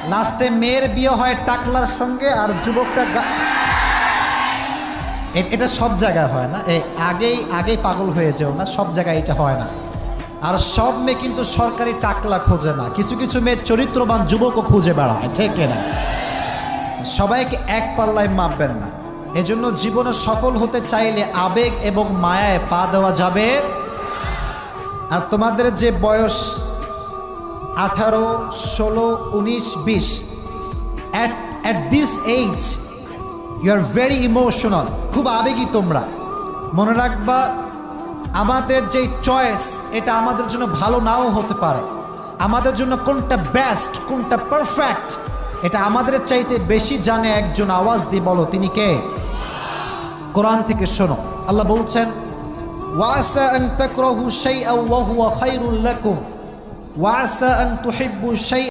লাস্টে মেয়ের বিয়ে হয় টাকলার সঙ্গে আর যুবকটা এটা সব জায়গায় হয় না। আগেই পাগল হয়ে যেও না, সব জায়গায় এটা হয় না। আর সব মেয়ে কিন্তু সরকারি টাকলা খোঁজে না, কিছু কিছু মেয়ে চরিত্রবান যুবকও খুঁজে বেড়ায়, ঠিক না? সবাইকে এক পাল্লায় মাপবেন না। এজন্য জীবনে সফল হতে চাইলে আবেগ এবং মায়ায় পা দেওয়া যাবে। আর তোমাদের যে বয়স 18, 16, 19, 20, at this age you are very emotional, খুব আবেগী তোমরা। মনে রাখবা আমাদের যে চয়েস এটা আমাদের জন্য ভালো নাও হতে পারে। আমাদের জন্য কোনটা বেস্ট, কোনটা পারফেক্ট, এটা আমাদের চাইতে বেশি জানে একজন। আওয়াজ দিয়ে বলো তিনি কে? কোরআন থেকে শোনো, আল্লাহ বলছেন ওয়াসা আন তাকরাহু শাইআন ওয়া হুয়া খায়রুল লাকুম ওয়াসা আন তুহিব্বু শাইআন